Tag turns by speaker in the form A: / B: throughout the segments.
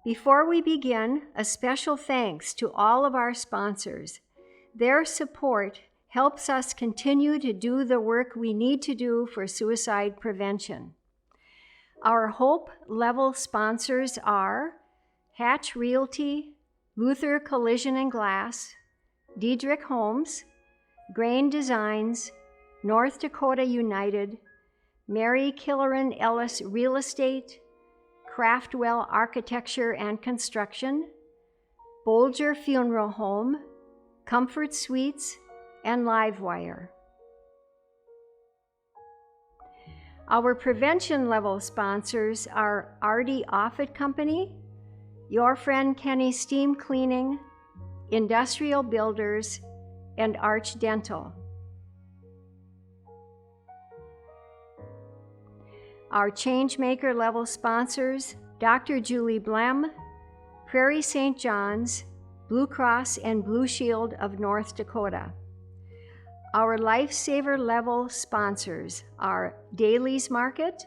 A: Before we begin, a special thanks to all of our sponsors. Their support helps us continue to do the work we need to do for suicide prevention. Our Hope Level sponsors are Hatch Realty, Luther Collision and Glass, Diedrich Homes, Grain Designs, North Dakota United, Mary Killeran Ellis Real Estate, Craftwell Architecture and Construction, Bolger Funeral Home, Comfort Suites, and Livewire. Our prevention level sponsors are Artie Offutt Company, Your Friend Kenny Steam Cleaning, Industrial Builders, and Arch Dental. Our Changemaker level sponsors, Dr. Julie Blem, Prairie St. John's, Blue Cross and Blue Shield of North Dakota. Our Lifesaver level sponsors are Daly's Market,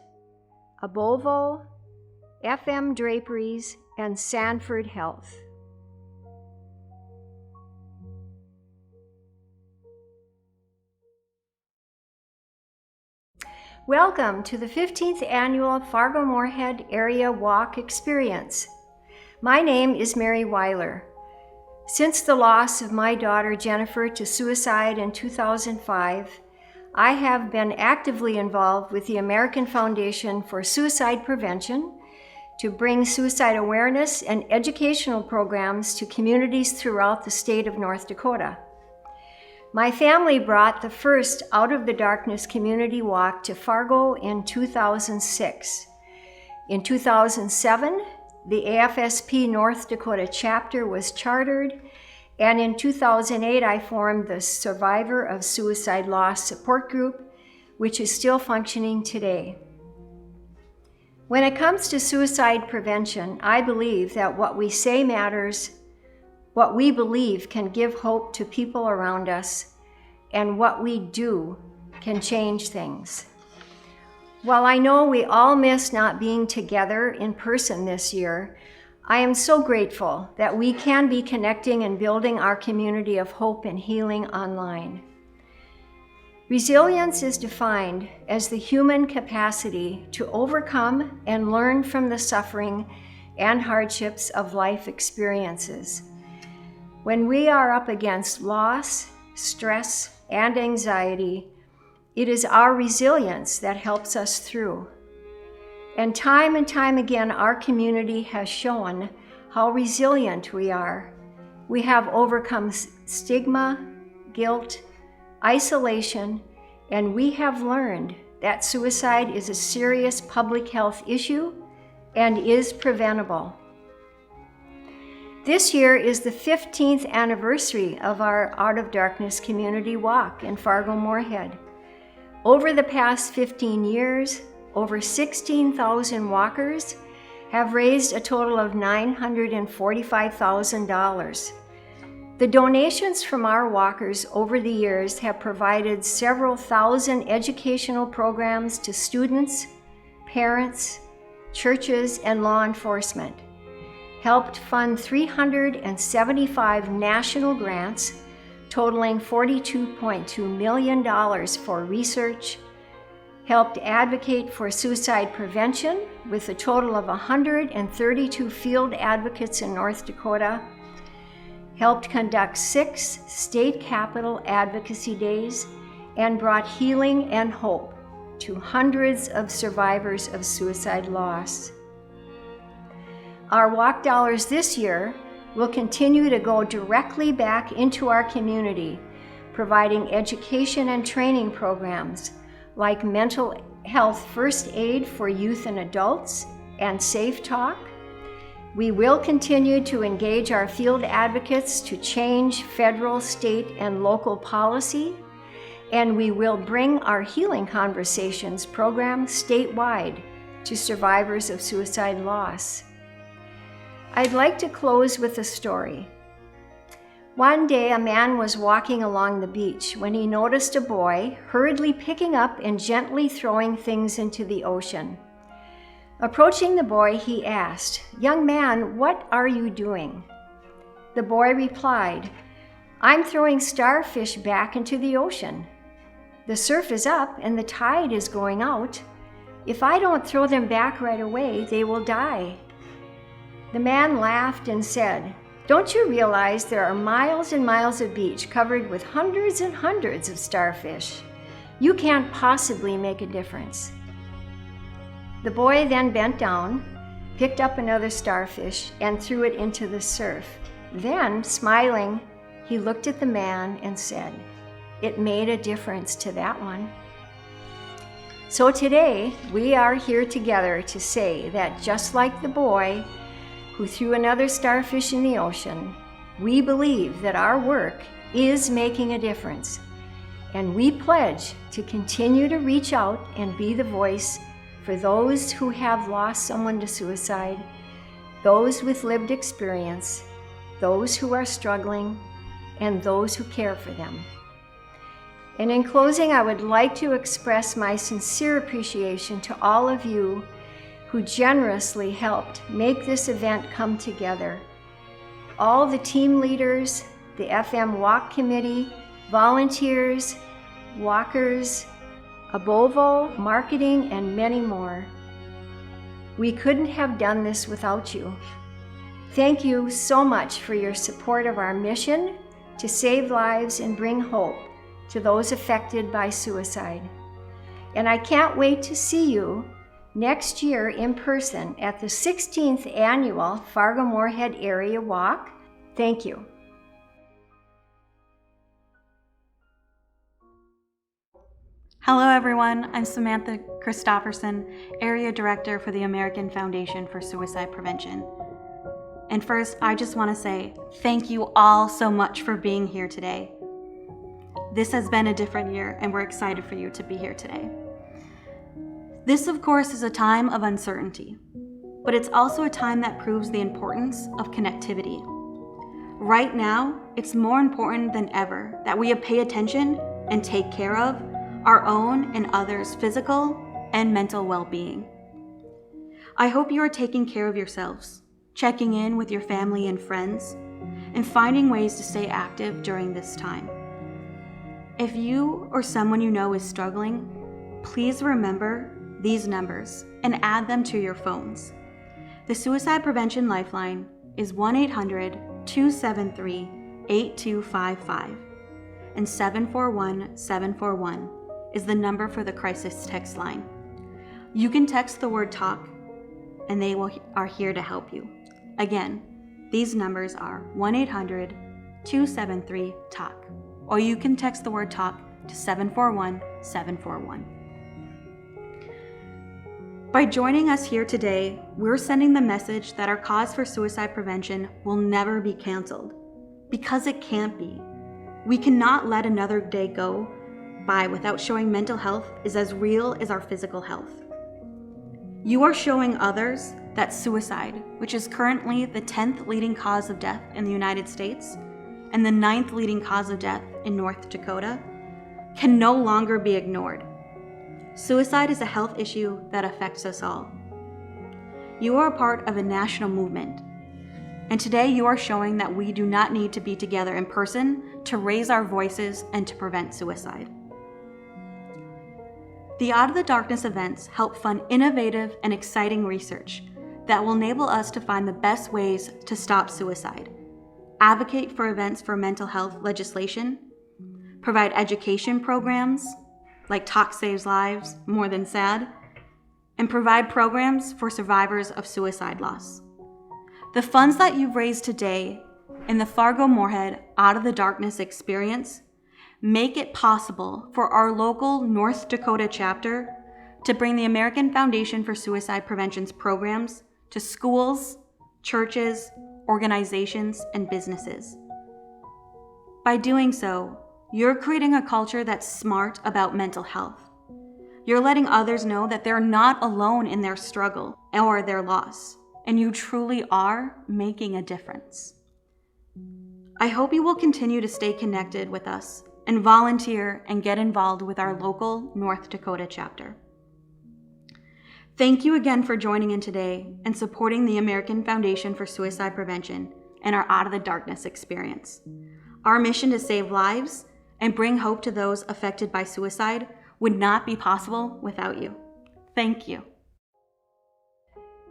A: Abovo, FM Draperies, and Sanford Health. Welcome to the 15th Annual Fargo-Moorhead Area Walk Experience. My name is Mary Weiler. Since the loss of my daughter Jennifer to suicide in 2005, I have been actively involved with the American Foundation for Suicide Prevention to bring suicide awareness and educational programs to communities throughout the state of North Dakota. My family brought the first Out of the Darkness community walk to Fargo in 2006. In 2007, the AFSP North Dakota chapter was chartered, and in 2008 I formed the Survivor of Suicide Loss Support Group, which is still functioning today. When it comes to suicide prevention, I believe that what we say matters, what we believe can give hope to people around us, and what we do can change things. While I know we all miss not being together in person this year, I am so grateful that we can be connecting and building our community of hope and healing online. Resilience is defined as the human capacity to overcome and learn from the suffering and hardships of life experiences. When we are up against loss, stress, and anxiety, it is our resilience that helps us through. And time again, our community has shown how resilient we are. We have overcome stigma, guilt, isolation, and we have learned that suicide is a serious public health issue and is preventable. This year is the 15th anniversary of our Out of Darkness community walk in Fargo-Moorhead. Over the past 15 years, over 16,000 walkers have raised a total of $945,000. The donations from our walkers over the years have provided several thousand educational programs to students, parents, churches, and law enforcement, helped fund 375 national grants totaling $42.2 million for research, helped advocate for suicide prevention with a total of 132 field advocates in North Dakota, helped conduct 6 state capitol advocacy days, and brought healing and hope to hundreds of survivors of suicide loss. Our walk dollars this year will continue to go directly back into our community, providing education and training programs like mental health first aid for youth and adults and Safe Talk. We will continue to engage our field advocates to change federal, state, and local policy, and we will bring our Healing Conversations program statewide to survivors of suicide loss. I'd like to close with a story. One day, a man was walking along the beach when he noticed a boy hurriedly picking up and gently throwing things into the ocean. Approaching the boy, he asked, "Young man, what are you doing?" The boy replied, "I'm throwing starfish back into the ocean. The surf is up and the tide is going out. If I don't throw them back right away, they will die." The man laughed and said, "Don't you realize there are miles and miles of beach covered with hundreds and hundreds of starfish? You can't possibly make a difference." The boy then bent down, picked up another starfish, and threw it into the surf. Then, smiling, he looked at the man and said, "It made a difference to that one." So today, we are here together to say that just like the boy who threw another starfish in the ocean, we believe that our work is making a difference, and we pledge to continue to reach out and be the voice for those who have lost someone to suicide, those with lived experience, those who are struggling, and those who care for them. And in closing, I would like to express my sincere appreciation to all of you who generously helped make this event come together. All the team leaders, the FM Walk Committee, volunteers, walkers, Abovo, marketing, and many more. We couldn't have done this without you. Thank you so much for your support of our mission to save lives and bring hope to those affected by suicide. And I can't wait to see you next year in person at the 16th Annual Fargo-Moorhead Area Walk. Thank you.
B: Hello everyone, I'm Samantha Christofferson, Area Director for the American Foundation for Suicide Prevention. And first, I just want to say thank you all so much for being here today. This has been a different year and we're excited for you to be here today. This, of course, is a time of uncertainty, but it's also a time that proves the importance of connectivity. Right now, it's more important than ever that we pay attention and take care of our own and others' physical and mental well-being. I hope you are taking care of yourselves, checking in with your family and friends, and finding ways to stay active during this time. If you or someone you know is struggling, please remember these numbers and add them to your phones. The Suicide Prevention Lifeline is 1-800-273-8255, and 741-741 is the number for the crisis text line. You can text the word TALK and they are here to help you. Again, these numbers are 1-800-273-TALK, or you can text the word TALK to 741-741. By joining us here today, we're sending the message that our cause for suicide prevention will never be canceled, because it can't be. We cannot let another day go by without showing mental health is as real as our physical health. You are showing others that suicide, which is currently the 10th leading cause of death in the United States and the 9th leading cause of death in North Dakota, can no longer be ignored. Suicide is a health issue that affects us all. You are a part of a national movement, and today you are showing that we do not need to be together in person to raise our voices and to prevent suicide. The Out of the Darkness events help fund innovative and exciting research that will enable us to find the best ways to stop suicide, advocate for events for mental health legislation, provide education programs like Talk Saves Lives, More Than Sad, and provide programs for survivors of suicide loss. The funds that you've raised today in the Fargo-Moorhead Out of the Darkness experience make it possible for our local North Dakota chapter to bring the American Foundation for Suicide Prevention's programs to schools, churches, organizations, and businesses. By doing so, you're creating a culture that's smart about mental health. You're letting others know that they're not alone in their struggle or their loss, and you truly are making a difference. I hope you will continue to stay connected with us and volunteer and get involved with our local North Dakota chapter. Thank you again for joining in today and supporting the American Foundation for Suicide Prevention and our Out of the Darkness experience. Our mission to save lives and bring hope to those affected by suicide would not be possible without you. Thank you.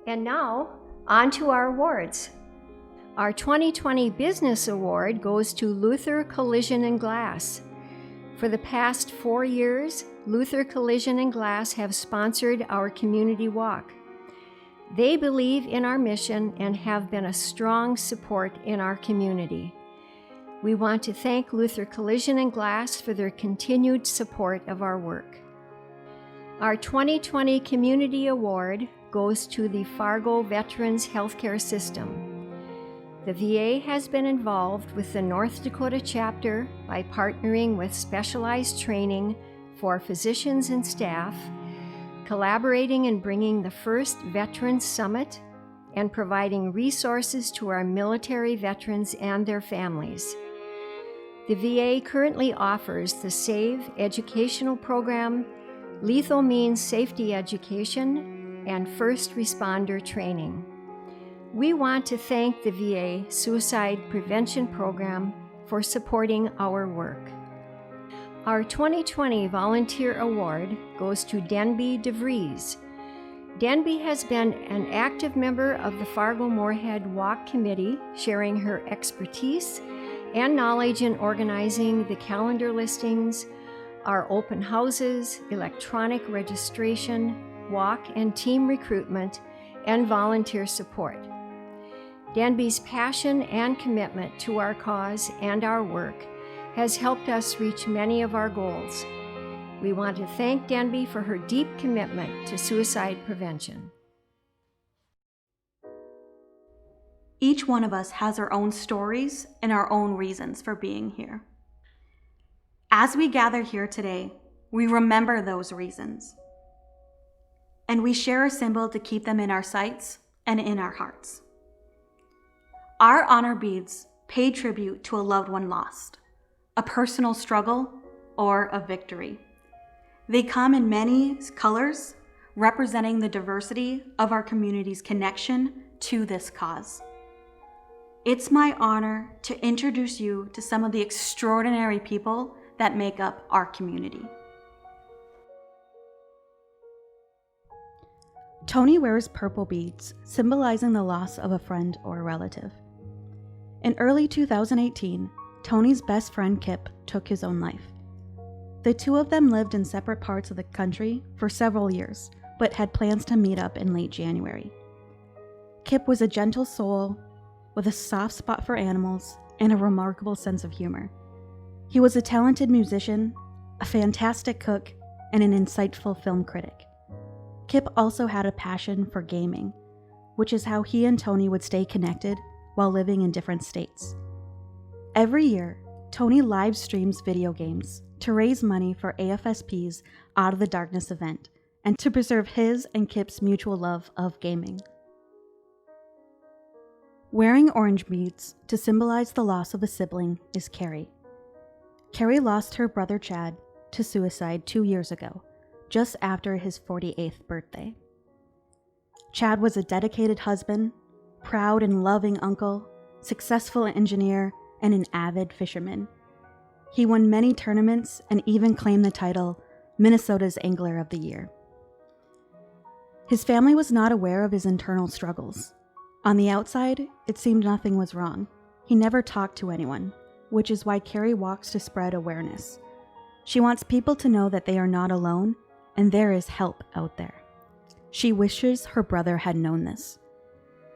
A: And now, on to our awards. Our 2020 Business Award goes to Luther Collision and Glass. For the past 4 years, Luther Collision and Glass have sponsored our community walk. They believe in our mission and have been a strong support in our community. We want to thank Luther Collision and Glass for their continued support of our work. Our 2020 Community Award goes to the Fargo Veterans Healthcare System. The VA has been involved with the North Dakota chapter by partnering with specialized training for physicians and staff, collaborating in bringing the first Veterans Summit, and providing resources to our military veterans and their families. The VA currently offers the SAVE educational program, Lethal Means Safety Education, and First Responder Training. We want to thank the VA Suicide Prevention Program for supporting our work. Our 2020 Volunteer Award goes to Denby DeVries. Denby has been an active member of the Fargo-Moorhead Walk Committee, sharing her expertise and knowledge in organizing the calendar listings, our open houses, electronic registration, walk and team recruitment, and volunteer support. Denby's passion and commitment to our cause and our work has helped us reach many of our goals. We want to thank Denby for her deep commitment to suicide prevention.
B: Each one of us has our own stories and our own reasons for being here. As we gather here today, we remember those reasons, and we share a symbol to keep them in our sights and in our hearts. Our honor beads pay tribute to a loved one lost, a personal struggle, or a victory. They come in many colors, representing the diversity of our community's connection to this cause. It's my honor to introduce you to some of the extraordinary people that make up our community. Tony wears purple beads, symbolizing the loss of a friend or a relative. In early 2018, Tony's best friend Kip took his own life. The two of them lived in separate parts of the country for several years, but had plans to meet up in late January. Kip was a gentle soul with a soft spot for animals and a remarkable sense of humor. He was a talented musician, a fantastic cook, and an insightful film critic. Kip also had a passion for gaming, which is how he and Tony would stay connected while living in different states. Every year, Tony live streams video games to raise money for AFSP's Out of the Darkness event and to preserve his and Kip's mutual love of gaming. Wearing orange beads to symbolize the loss of a sibling is Carrie. Carrie lost her brother Chad to suicide 2 years ago, just after his 48th birthday. Chad was a dedicated husband, proud and loving uncle, successful engineer, and an avid fisherman. He won many tournaments and even claimed the title Minnesota's Angler of the Year. His family was not aware of his internal struggles. On the outside, it seemed nothing was wrong. He never talked to anyone, which is why Carrie walks to spread awareness. She wants people to know that they are not alone and there is help out there. She wishes her brother had known this.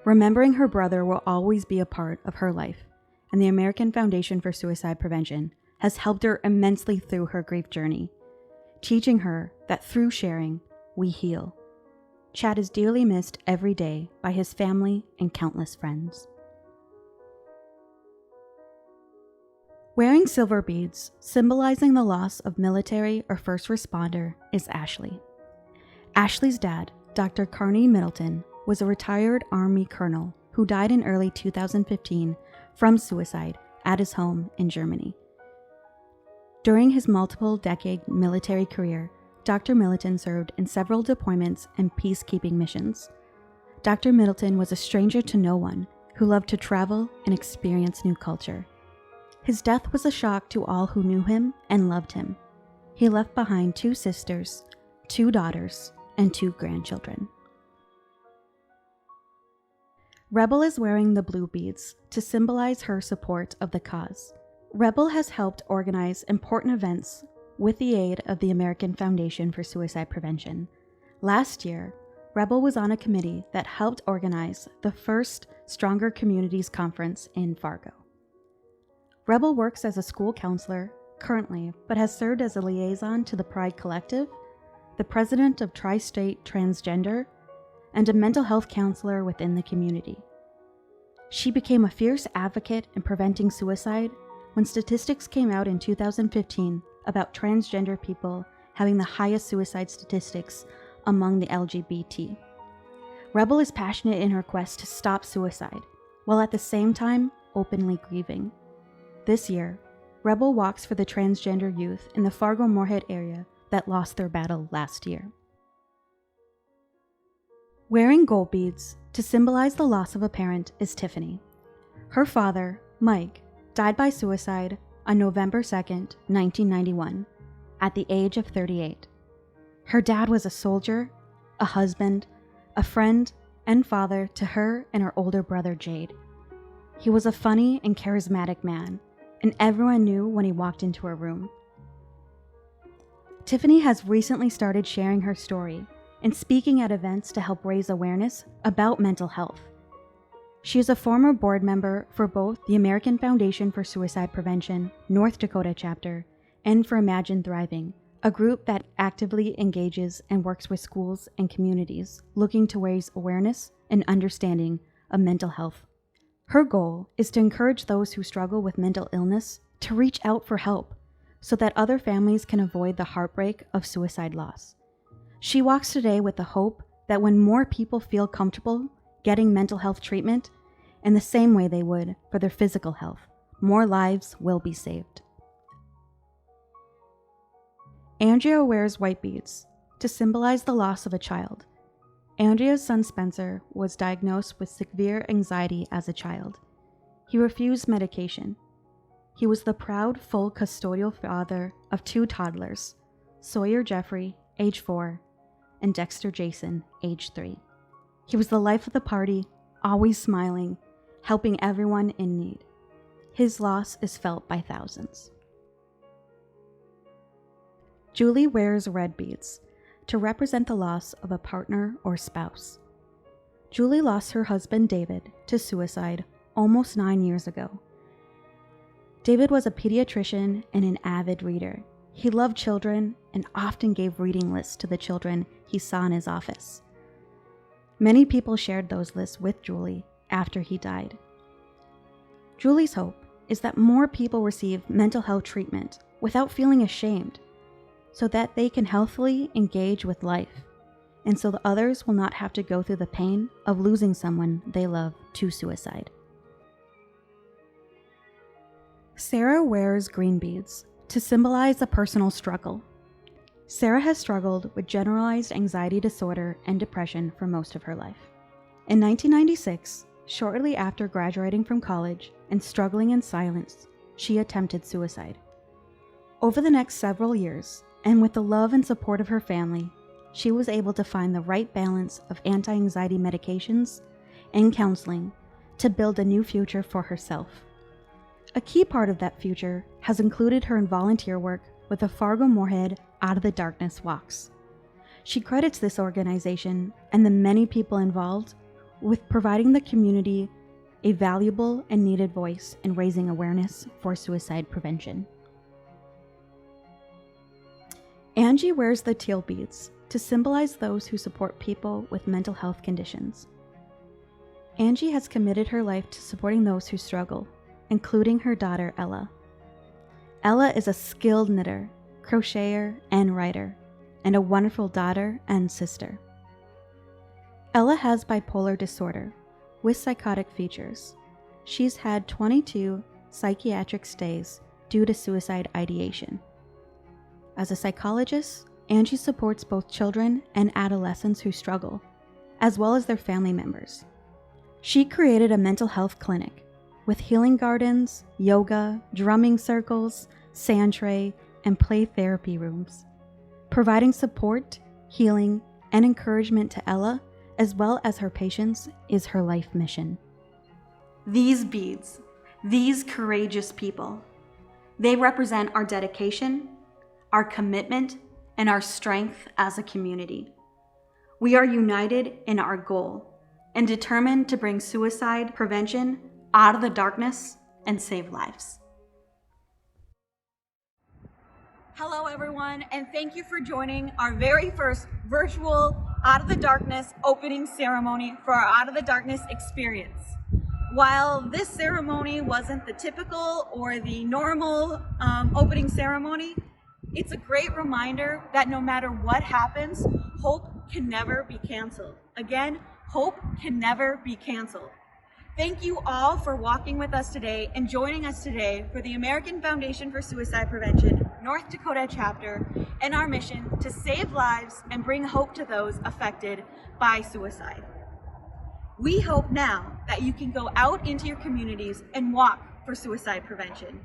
B: Remembering her brother will always be a part of her life, and the American Foundation for Suicide Prevention has helped her immensely through her grief journey, teaching her that through sharing, we heal. Chad is dearly missed every day by his family and countless friends. Wearing silver beads, symbolizing the loss of military or first responder, is Ashley. Ashley's dad, Dr. Carney Middleton, was a retired Army colonel who died in early 2015 from suicide at his home in Germany. During his multiple-decade military career, Dr. Middleton served in several deployments and peacekeeping missions. Dr. Middleton was a stranger to no one who loved to travel and experience new culture. His death was a shock to all who knew him and loved him. He left behind 2 sisters, 2 daughters, and 2 grandchildren. Rebel is wearing the blue beads to symbolize her support of the cause. Rebel has helped organize important events with the aid of the American Foundation for Suicide Prevention. Last year, Rebel was on a committee that helped organize the first Stronger Communities Conference in Fargo. Rebel works as a school counselor currently, but has served as a liaison to the Pride Collective, the president of Tri-State Transgender, and a mental health counselor within the community. She became a fierce advocate in preventing suicide when statistics came out in 2015 about transgender people having the highest suicide statistics among the LGBT. Rebel is passionate in her quest to stop suicide, while at the same time openly grieving. This year, Rebel walks for the transgender youth in the Fargo-Moorhead area that lost their battle last year. Wearing gold beads to symbolize the loss of a parent is Tiffany. Her father, Mike, died by suicide on November 2nd, 1991, at the age of 38. Her dad was a soldier, a husband, a friend, and father to her and her older brother Jade. He was a funny and charismatic man, and everyone knew when he walked into a room. Tiffany has recently started sharing her story and speaking at events to help raise awareness about mental health. She is a former board member for both the American Foundation for Suicide Prevention, North Dakota chapter, and for Imagine Thriving, a group that actively engages and works with schools and communities looking to raise awareness and understanding of mental health. Her goal is to encourage those who struggle with mental illness to reach out for help so that other families can avoid the heartbreak of suicide loss. She walks today with the hope that when more people feel comfortable getting mental health treatment in the same way they would for their physical health, more lives will be saved. Andrea wears white beads to symbolize the loss of a child. Andrea's son Spencer was diagnosed with severe anxiety as a child. He refused medication. He was the proud, full custodial father of 2 toddlers, Sawyer Jeffrey, age 4, and Dexter Jason, age 3. He was the life of the party, always smiling, helping everyone in need. His loss is felt by thousands. Julie wears red beads to represent the loss of a partner or spouse. Julie lost her husband David to suicide almost 9 years ago. David was a pediatrician and an avid reader. He loved children and often gave reading lists to the children he saw in his office. Many people shared those lists with Julie after he died. Julie's hope is that more people receive mental health treatment without feeling ashamed, so that they can healthily engage with life, and so that others will not have to go through the pain of losing someone they love to suicide. Sarah wears green beads to symbolize a personal struggle. Sarah has struggled with generalized anxiety disorder and depression for most of her life. In 1996, shortly after graduating from college and struggling in silence, she attempted suicide. Over the next several years, and with the love and support of her family, she was able to find the right balance of anti-anxiety medications and counseling to build a new future for herself. A key part of that future has included her in volunteer work with the Fargo-Moorhead Out of the Darkness Walks. She credits this organization and the many people involved with providing the community a valuable and needed voice in raising awareness for suicide prevention. Angie wears the teal beads to symbolize those who support people with mental health conditions. Angie has committed her life to supporting those who struggle, including her daughter Ella. Ella is a skilled knitter, crocheter, and writer, and a wonderful daughter and sister. Ella has bipolar disorder with psychotic features. She's had 22 psychiatric stays due to suicide ideation. As a psychologist, Angie supports both children and adolescents who struggle, as well as their family members. She created a mental health clinic with healing gardens, yoga, drumming circles, sand tray, and play therapy rooms, providing support, healing, and encouragement to Ella, as well as her patients, is her life mission. These beads, these courageous people, they represent our dedication, our commitment, and our strength as a community. We are united in our goal and determined to bring suicide prevention out of the darkness and save lives.
C: Hello everyone, and thank you for joining our very first virtual Out of the Darkness opening ceremony for our Out of the Darkness experience. While this ceremony wasn't the typical or the normal opening ceremony, it's a great reminder that no matter what happens, hope can never be canceled. Again, hope can never be canceled. Thank you all for walking with us today and joining us today for the American Foundation for Suicide Prevention, North Dakota chapter, and our mission to save lives and bring hope to those affected by suicide. We hope now that you can go out into your communities and walk for suicide prevention.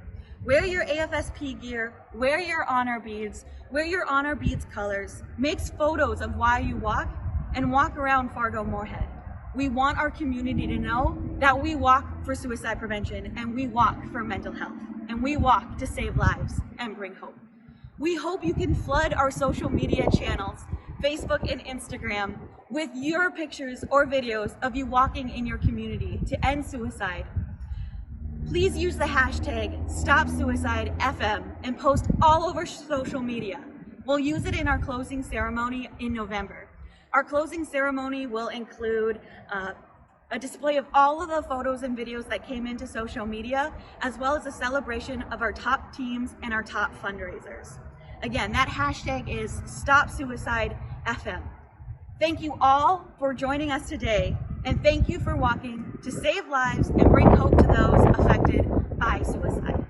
C: Wear your AFSP gear, wear your honor beads, wear your honor beads colors, make photos of why you walk, and walk around Fargo-Moorhead. We want our community to know that we walk for suicide prevention and we walk for mental health and we walk to save lives and bring hope. We hope you can flood our social media channels, Facebook and Instagram, with your pictures or videos of you walking in your community to end suicide. Please use the hashtag StopSuicideFM and post all over social media. We'll use it in our closing ceremony in November. Our closing ceremony will include a display of all of the photos and videos that came into social media, as well as a celebration of our top teams and our top fundraisers. Again, that hashtag is StopSuicideFM. Thank you all for joining us today, and thank you for walking to save lives and bring hope to those affected by suicide.